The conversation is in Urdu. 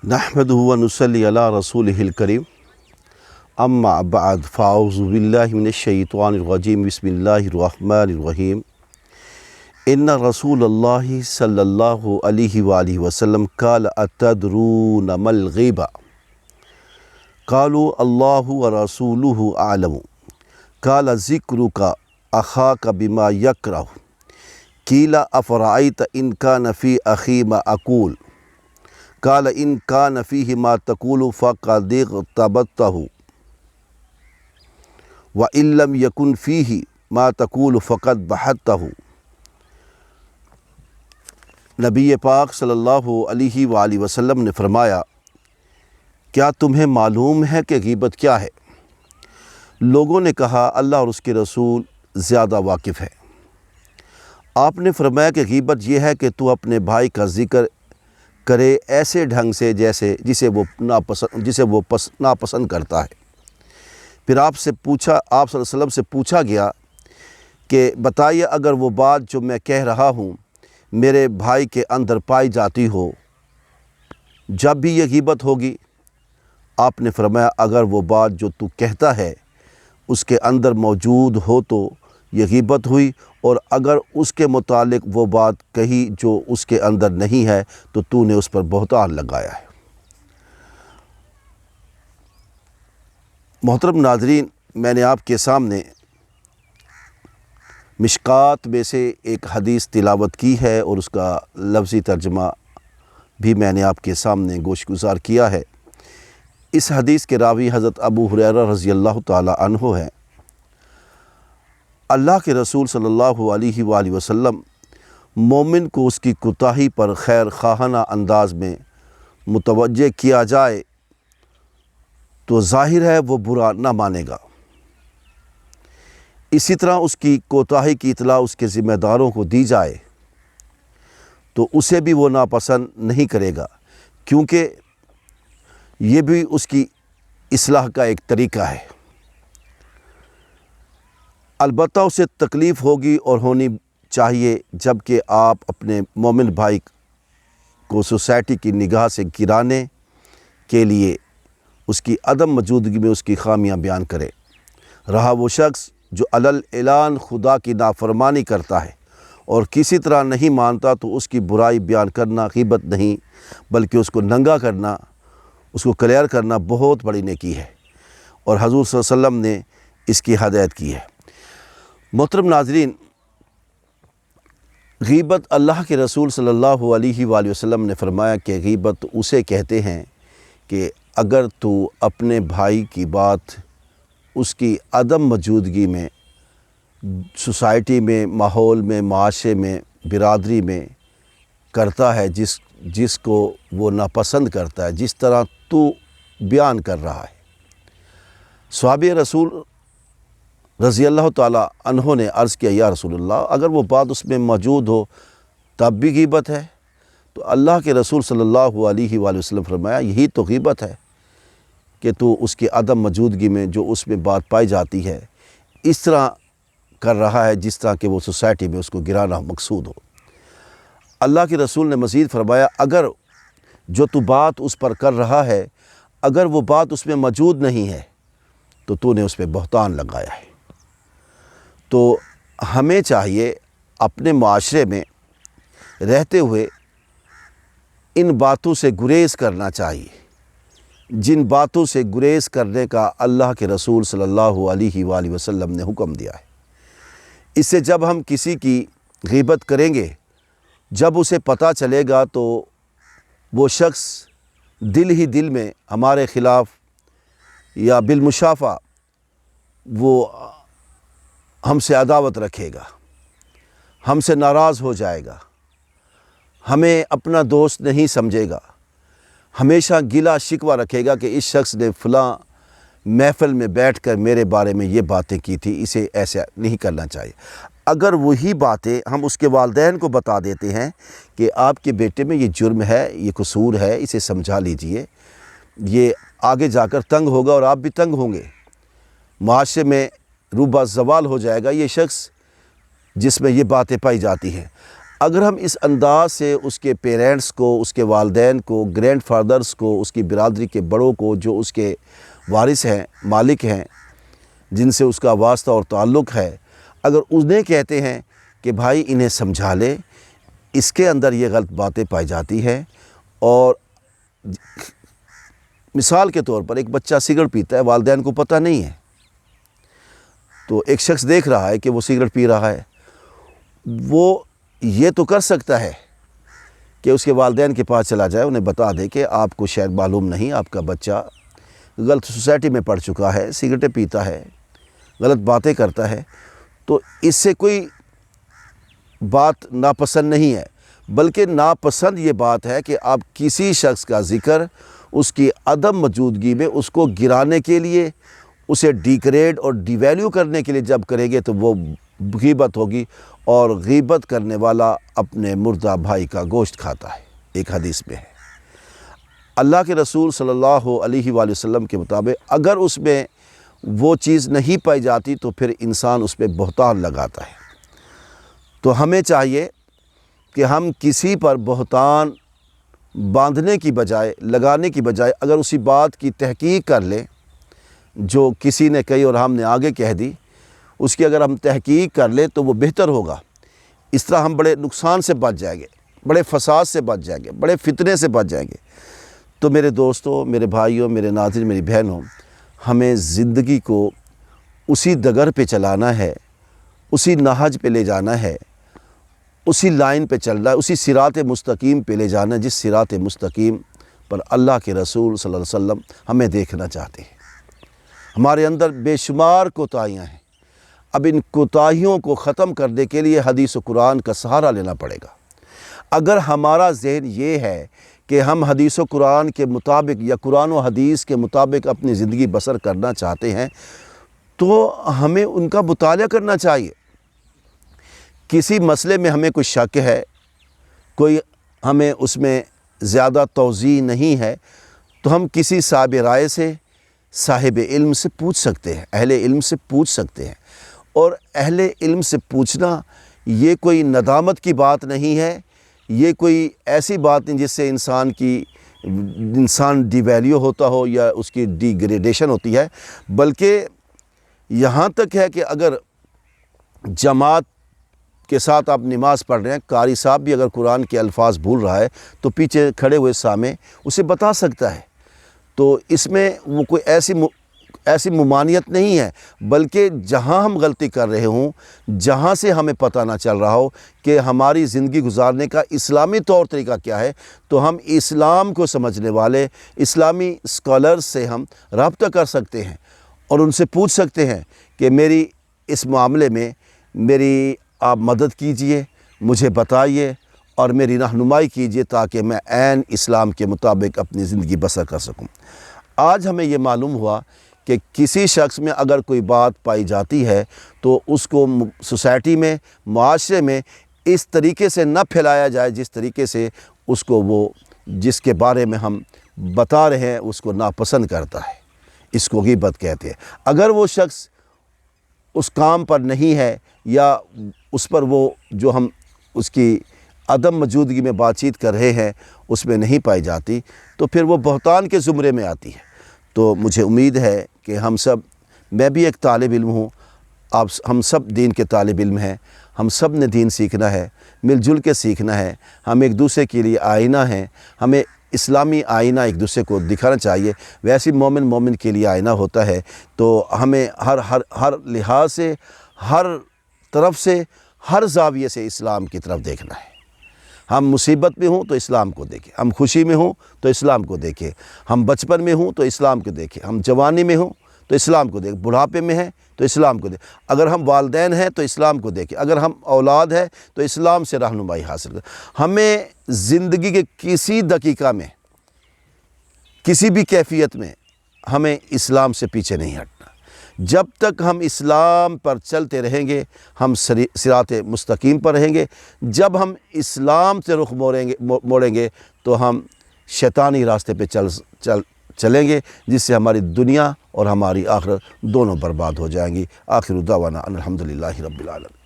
نحمدہ و نصلی علی رسولہ الکریم اما بعد فاعوذ باللہ من الشیطان الرجیم بسم اللہ الرحمن الرحیم ان رسول اللہ صلی اللہ علیہ وآلہ وسلم قال اتدرون ما الغیبہ قالوا اللہ ورسولہ اعلم قال ذکرک اخاک بما یکرہ قیل افرأیت ان کان فی اخی ما اقول قال ان کان فیہ ما تقول فقد اغتبتہ وان لم یکن فیہ ما تقول فقد بہتہ۔ نبی پاک صلی اللہ علیہ وآلہ وسلم نے فرمایا، کیا تمہیں معلوم ہے کہ غیبت کیا ہے؟ لوگوں نے کہا اللہ اور اس کے رسول زیادہ واقف ہے۔ آپ نے فرمایا کہ غیبت یہ ہے کہ تو اپنے بھائی کا ذکر کرے ایسے ڈھنگ سے جسے وہ ناپسند کرتا ہے۔ پھر آپ صلی اللہ علیہ وسلم سے پوچھا گیا کہ بتائیے اگر وہ بات جو میں کہہ رہا ہوں میرے بھائی کے اندر پائی جاتی ہو جب بھی یہ غیبت ہوگی؟ آپ نے فرمایا اگر وہ بات جو تو کہتا ہے اس کے اندر موجود ہو تو یہ غیبت ہوئی، اور اگر اس کے متعلق وہ بات کہی جو اس کے اندر نہیں ہے تو نے اس پر بہتان لگایا ہے۔ محترم ناظرین، میں نے آپ کے سامنے مشکات میں سے ایک حدیث تلاوت کی ہے اور اس کا لفظی ترجمہ بھی میں نے آپ کے سامنے گوش گزار کیا ہے۔ اس حدیث کے راوی حضرت ابو ہریرہ رضی اللہ تعالی عنہ ہیں۔ اللہ کے رسول صلی اللہ علیہ وآلہ وسلم مومن کو اس کی کوتاہی پر خیر خواہانہ انداز میں متوجہ کیا جائے تو ظاہر ہے وہ برا نہ مانے گا، اسی طرح اس کی کوتاہی کی اطلاع اس کے ذمہ داروں کو دی جائے تو اسے بھی وہ ناپسند نہیں کرے گا، کیونکہ یہ بھی اس کی اصلاح کا ایک طریقہ ہے۔ البتہ اسے تکلیف ہوگی اور ہونی چاہیے جب کہ آپ اپنے مومن بھائی کو سوسائٹی کی نگاہ سے گرانے کے لیے اس کی عدم موجودگی میں اس کی خامیاں بیان کرے۔ رہا وہ شخص جو علل اعلان خدا کی نافرمانی کرتا ہے اور کسی طرح نہیں مانتا تو اس کی برائی بیان کرنا غیبت نہیں بلکہ اس کو ننگا کرنا، اس کو کلیئر کرنا بہت بڑی نیکی ہے، اور حضور صلی اللہ علیہ وسلم نے اس کی ہدایت کی ہے۔ محترم ناظرین، غیبت اللہ کے رسول صلی اللہ علیہ وآلہ وسلم نے فرمایا کہ غیبت اسے کہتے ہیں کہ اگر تو اپنے بھائی کی بات اس کی عدم موجودگی میں سوسائٹی میں، ماحول میں، معاشرے میں، برادری میں کرتا ہے جس کو وہ ناپسند کرتا ہے، جس طرح تو بیان کر رہا ہے۔ صحابی رسول رضی اللہ تعالیٰ عنہ نے عرض کیا، یا رسول اللہ اگر وہ بات اس میں موجود ہو تب بھی غیبت ہے؟ تو اللہ کے رسول صلی اللہ علیہ وآلہ وسلم فرمایا یہی تو غیبت ہے کہ تو اس کی عدم موجودگی میں جو اس میں بات پائی جاتی ہے اس طرح کر رہا ہے جس طرح کہ وہ سوسائٹی میں اس کو گرانا مقصود ہو۔ اللہ کے رسول نے مزید فرمایا اگر جو تو بات اس پر کر رہا ہے اگر وہ بات اس میں موجود نہیں ہے تو نے اس پہ بہتان لگایا ہے۔ تو ہمیں چاہیے اپنے معاشرے میں رہتے ہوئے ان باتوں سے گریز کرنا چاہیے جن باتوں سے گریز کرنے کا اللہ کے رسول صلی اللہ علیہ وآلہ وسلم نے حکم دیا ہے۔ اس سے جب ہم کسی کی غیبت کریں گے، جب اسے پتہ چلے گا تو وہ شخص دل ہی دل میں ہمارے خلاف یا بالمشافہ وہ ہم سے عداوت رکھے گا، ہم سے ناراض ہو جائے گا، ہمیں اپنا دوست نہیں سمجھے گا، ہمیشہ گلہ شکوہ رکھے گا کہ اس شخص نے فلاں محفل میں بیٹھ کر میرے بارے میں یہ باتیں کی تھی، اسے ایسا نہیں کرنا چاہیے۔ اگر وہی باتیں ہم اس کے والدین کو بتا دیتے ہیں کہ آپ کے بیٹے میں یہ جرم ہے، یہ قصور ہے، اسے سمجھا لیجئے، یہ آگے جا کر تنگ ہوگا اور آپ بھی تنگ ہوں گے، معاشرے میں روبہ زوال ہو جائے گا یہ شخص جس میں یہ باتیں پائی جاتی ہیں۔ اگر ہم اس انداز سے اس کے پیرنٹس کو، اس کے والدین کو، گرینڈ فادرز کو، اس کی برادری کے بڑوں کو جو اس کے وارث ہیں، مالک ہیں، جن سے اس کا واسطہ اور تعلق ہے، اگر انہیں کہتے ہیں کہ بھائی انہیں سمجھا لے، اس کے اندر یہ غلط باتیں پائی جاتی ہیں۔ اور مثال کے طور پر ایک بچہ سگریٹ پیتا ہے، والدین کو پتہ نہیں ہے، تو ایک شخص دیکھ رہا ہے کہ وہ سگریٹ پی رہا ہے، وہ یہ تو کر سکتا ہے کہ اس کے والدین کے پاس چلا جائے، انہیں بتا دے کہ آپ کو شاید معلوم نہیں، آپ کا بچہ غلط سوسائٹی میں پڑ چکا ہے، سگریٹیں پیتا ہے، غلط باتیں کرتا ہے، تو اس سے کوئی بات ناپسند نہیں ہے، بلکہ ناپسند یہ بات ہے کہ آپ کسی شخص کا ذکر اس کی عدم موجودگی میں اس کو گرانے کے لیے، اسے ڈیگریڈ اور ڈی ویلیو کرنے کے لیے جب کریں گے تو وہ غیبت ہوگی، اور غیبت کرنے والا اپنے مردہ بھائی کا گوشت کھاتا ہے، ایک حدیث میں ہے۔ اللہ کے رسول صلی اللہ علیہ وآلہ وسلم کے مطابق اگر اس میں وہ چیز نہیں پائی جاتی تو پھر انسان اس پہ بہتان لگاتا ہے۔ تو ہمیں چاہیے کہ ہم کسی پر بہتان باندھنے کی بجائے، لگانے کی بجائے، اگر اسی بات کی تحقیق کر لیں جو کسی نے کہی اور ہم نے آگے کہہ دی، اس کی اگر ہم تحقیق کر لیں تو وہ بہتر ہوگا۔ اس طرح ہم بڑے نقصان سے بچ جائیں گے، بڑے فساد سے بچ جائیں گے، بڑے فتنے سے بچ جائیں گے۔ تو میرے دوستوں، میرے بھائیوں، میرے ناظرین، میری بہنوں، ہمیں زندگی کو اسی ڈگر پہ چلانا ہے، اسی نہج پہ لے جانا ہے، اسی لائن پہ چلنا ہے، اسی صراط مستقیم پہ لے جانا ہے، جس صراط مستقیم پر اللہ کے رسول صلی اللہ علیہ وسلم ہمیں دیکھنا چاہتے ہیں۔ ہمارے اندر بے شمار کوتاہیاں ہیں، اب ان کوتاہیوں کو ختم کرنے کے لیے حدیث و قرآن کا سہارا لینا پڑے گا۔ اگر ہمارا ذہن یہ ہے کہ ہم حدیث و قرآن کے مطابق یا قرآن و حدیث کے مطابق اپنی زندگی بسر کرنا چاہتے ہیں تو ہمیں ان کا مطالعہ کرنا چاہیے۔ کسی مسئلے میں ہمیں کوئی شک ہے، کوئی ہمیں اس میں زیادہ توضیح نہیں ہے، تو ہم کسی صاحب رائے سے، صاحب علم سے پوچھ سکتے ہیں، اہل علم سے پوچھ سکتے ہیں۔ اور اہل علم سے پوچھنا یہ کوئی ندامت کی بات نہیں ہے، یہ کوئی ایسی بات نہیں جس سے انسان ڈی ویلیو ہوتا ہو یا اس کی ڈی گریڈیشن ہوتی ہے، بلکہ یہاں تک ہے کہ اگر جماعت کے ساتھ آپ نماز پڑھ رہے ہیں، قاری صاحب بھی اگر قرآن کے الفاظ بھول رہا ہے تو پیچھے کھڑے ہوئے سامع اسے بتا سکتا ہے۔ تو اس میں وہ کوئی ایسی ممانعت نہیں ہے، بلکہ جہاں ہم غلطی کر رہے ہوں، جہاں سے ہمیں پتہ نہ چل رہا ہو کہ ہماری زندگی گزارنے کا اسلامی طور طریقہ کیا ہے، تو ہم اسلام کو سمجھنے والے اسلامی اسکالرز سے ہم رابطہ کر سکتے ہیں اور ان سے پوچھ سکتے ہیں کہ میری اس معاملے میں میری آپ مدد کیجئے، مجھے بتائیے اور میری رہنمائی کیجئے تاکہ میں عین اسلام کے مطابق اپنی زندگی بسر کر سکوں۔ آج ہمیں یہ معلوم ہوا کہ کسی شخص میں اگر کوئی بات پائی جاتی ہے تو اس کو سوسائٹی میں، معاشرے میں اس طریقے سے نہ پھیلایا جائے جس طریقے سے اس کو وہ جس کے بارے میں ہم بتا رہے ہیں اس کو ناپسند کرتا ہے۔ اس کو غیبت کہتے ہیں۔ اگر وہ شخص اس کام پر نہیں ہے یا اس پر وہ جو ہم اس کی عدم موجودگی میں بات چیت کر رہے ہیں اس میں نہیں پائی جاتی تو پھر وہ بہتان کے زمرے میں آتی ہے۔ تو مجھے امید ہے کہ ہم سب، میں بھی ایک طالب علم ہوں، ہم سب دین کے طالب علم ہیں، ہم سب نے دین سیکھنا ہے، مل جل کے سیکھنا ہے، ہم ایک دوسرے کے لیے آئینہ ہیں، ہمیں اسلامی آئینہ ایک دوسرے کو دکھانا چاہیے، ویسے مومن کے لیے آئینہ ہوتا ہے۔ تو ہمیں ہر لحاظ سے، ہر طرف سے، ہر زاویے سے اسلام کی طرف دیکھنا ہے۔ ہم مصیبت میں ہوں تو اسلام کو دیکھیں، ہم خوشی میں ہوں تو اسلام کو دیکھیں، ہم بچپن میں ہوں تو اسلام کو دیکھیں، ہم جوانی میں ہوں تو اسلام کو دیکھیں، بڑھاپے میں ہیں تو اسلام کو دیکھیں، اگر ہم والدین ہیں تو اسلام کو دیکھیں، اگر ہم اولاد ہیں تو اسلام سے رہنمائی حاصل کریں۔ ہمیں زندگی کے کسی دقیقہ میں، کسی بھی کیفیت میں ہمیں اسلام سے پیچھے نہیں ہٹنا۔ جب تک ہم اسلام پر چلتے رہیں گے ہم صراط مستقیم پر رہیں گے، جب ہم اسلام سے رخ موڑیں گے تو ہم شیطانی راستے پہ چلیں گے جس سے ہماری دنیا اور ہماری آخرت دونوں برباد ہو جائیں گی۔ آخر دعوانا الحمدللہ رب العالمین۔